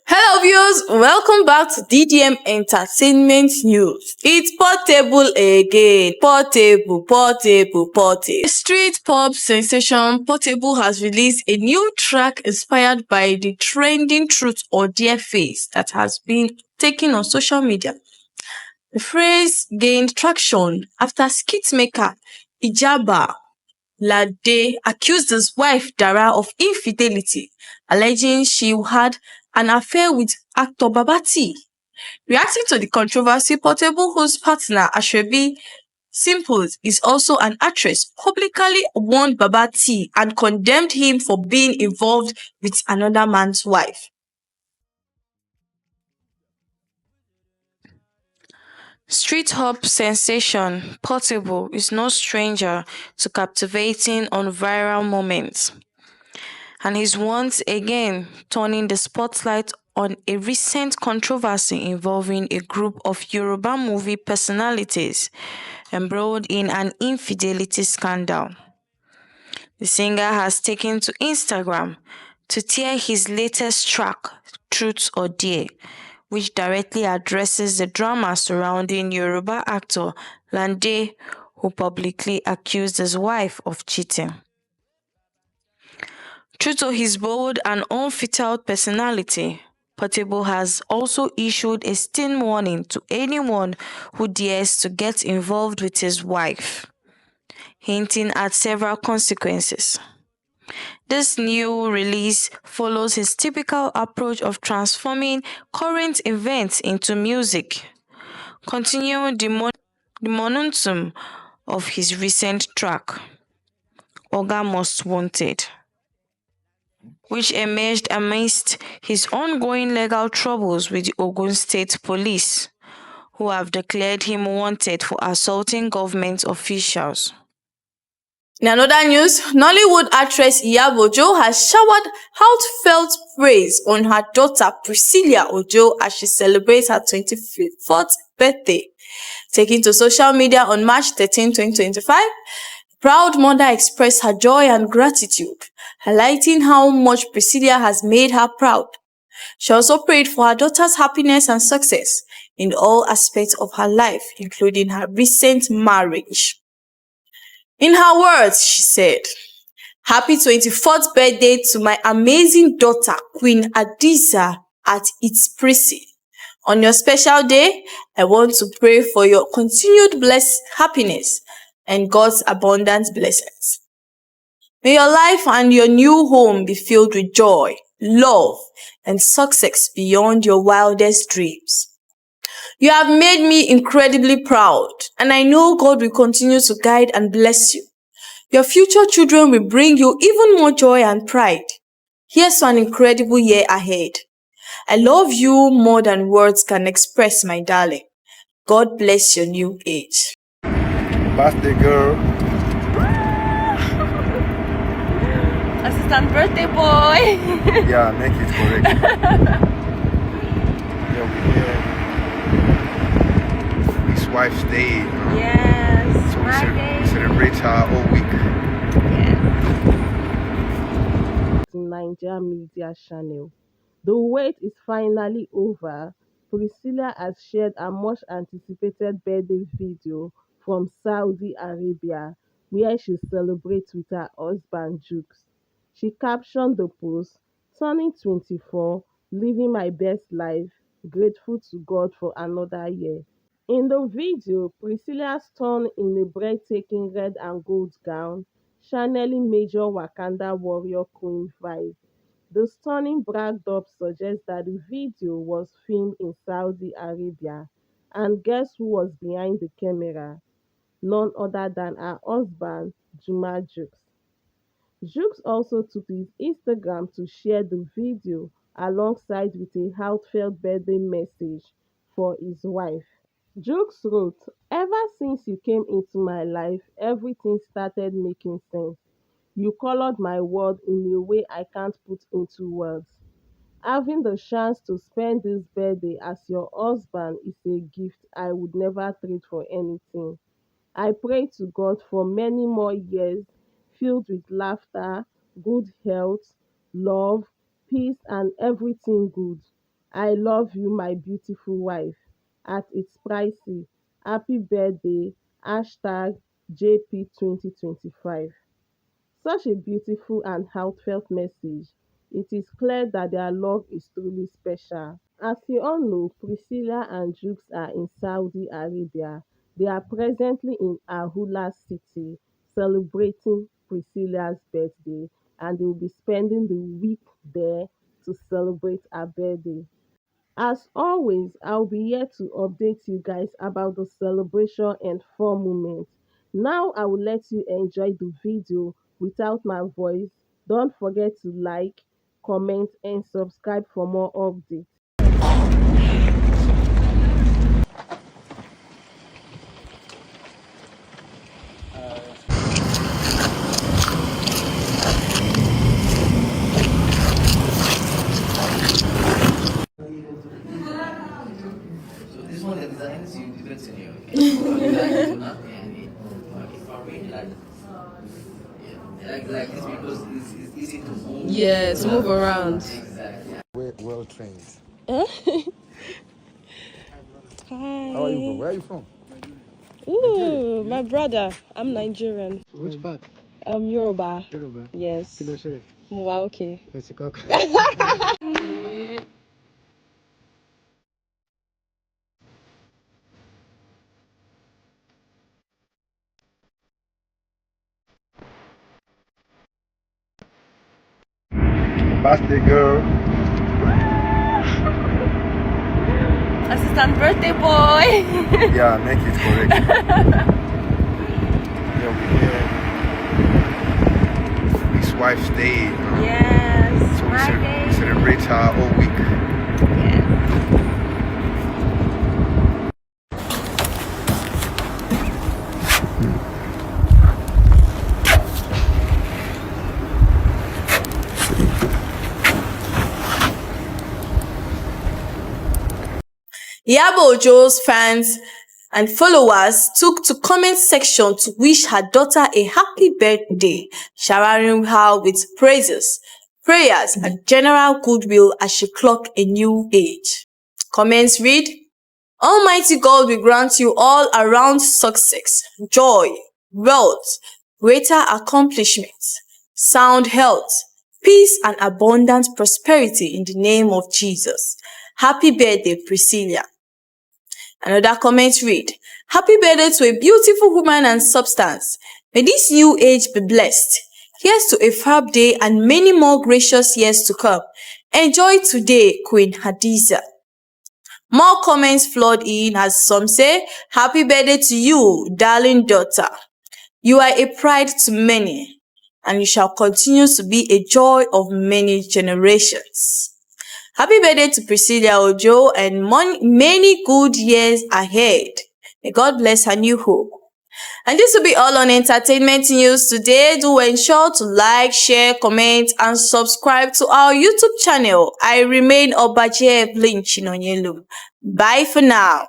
Hello viewers, welcome back to DDM Entertainment News. It's Portable again. Portable. Street pop sensation Portable has released a new track inspired by the trending truth or dare phase that has been taken on social media. The phrase gained traction after skit maker Ijaba Lade accused his wife Dara of infidelity, alleging she had an affair with actor Babati. Reacting to the controversy, Portable, whose partner Ashwebi Simples is also an actress, publicly warned Babati and condemned him for being involved with another man's wife. Street hop sensation Portable is no stranger to captivating on viral moments, and he's once again turning the spotlight on a recent controversy involving a group of Yoruba movie personalities embroiled in an infidelity scandal. The singer has taken to Instagram to tear his latest track, Truth or Dare, which directly addresses the drama surrounding Yoruba actor Lande, who publicly accused his wife of cheating. True to his bold and unfettered personality, Portable has also issued a stern warning to anyone who dares to get involved with his wife, hinting at several consequences. This new release follows his typical approach of transforming current events into music, continuing the momentum of his recent track, Oga Most Wanted, which emerged amidst his ongoing legal troubles with the Ogun State Police, who have declared him wanted for assaulting government officials. In another news, Nollywood actress Iyabo has showered heartfelt praise on her daughter Priscilla as she celebrates her 24th birthday. Taking to social media on March 13, 2025, the proud mother expressed her joy and gratitude, highlighting how much Priscilla has made her proud. She also prayed for her daughter's happiness and success in all aspects of her life, including her recent marriage. In her words, she said, "Happy 24th birthday to my amazing daughter, Queen Adiza at its Prissy. On your special day, I want to pray for your continued blessed happiness and God's abundant blessings. May your life and your new home be filled with joy, love, and success beyond your wildest dreams. You have made me incredibly proud, and I know God will continue to guide and bless you. Your future children will bring you even more joy and pride. Here's to an incredible year ahead. I love you more than words can express, my darling. God bless your new age." Birthday girl. Assistant birthday boy. Yeah, make it correct. Yeah, his wife's day. Yes, So my day. we celebrate her all week. Nigeria media channel. The wait is finally over. Priscilla has shared a much anticipated birthday video from Saudi Arabia where she celebrates with her husband Jukes. She captioned the post, "Turning 24, living my best life, grateful to God for another year." In the video, Priscilla turned in a breathtaking red and gold gown, channeling major Wakanda warrior queen vibe. The stunning backdrop suggests that the video was filmed in Saudi Arabia, and guess who was behind the camera? None other than her husband, Juma Jukes. Jukes also took to his Instagram to share the video alongside with a heartfelt birthday message for his wife. Jukes wrote, "Ever since you came into my life, everything started making sense. You colored my world in a way I can't put into words. Having the chance to spend this birthday as your husband is a gift I would never trade for anything. I pray to God for many more years filled with laughter, good health, love, peace, and everything good. I love you, my beautiful wife. At its pricey. Happy birthday. Hashtag JP2025. Such a beautiful and heartfelt message. It is clear that their love is truly special. As you all know, Priscilla and Jukes are in Saudi Arabia. They are presently in Ahula City celebrating Priscilla's birthday, and they will be spending the week there to celebrate her birthday. As always, I'll be here to update you guys about the celebration and fun moments. Now I will let you enjoy the video without my voice. Don't forget to like, comment, and subscribe for more updates. So this one the design is you depends on you. Okay. يعني like this because it's easy to move. Yes, move around. Exactly. Well trained. Hi. How are you from? Where are you from? Ooh, my brother. I'm Nigerian. Which part? I'm Yoruba. Yoruba. Yes. Kí ló ṣe? Wow, okay. Let's go. Birthday girl. Assistant birthday boy. Yeah, make it correct. Yeah, we his wife's day. Yes. So we, My day. we celebrate her all week. Iyabo fans and followers took to comment section to wish her daughter a happy birthday, showering her with praises, prayers, and general goodwill as she clocked a new age. Comments read, Almighty God will grant you all around success, joy, wealth, greater accomplishments, sound health, peace, and abundant prosperity in the name of Jesus. Happy birthday, Priscilla. Another comment read, Happy birthday to a beautiful woman and substance. May this new age be blessed. Here's to a fab day and many more gracious years to come. Enjoy today, Queen Hadiza. More comments flood in as some say, Happy birthday to you, darling daughter. You are a pride to many, and you shall continue to be a joy of many generations. Happy birthday to Priscilla Ojo and many good years ahead. May God bless her new home. And this will be all on entertainment news today. Do ensure to like, share, comment, and subscribe to our YouTube channel. I remain Obaje Evelyn Chinonyelu. Bye for now.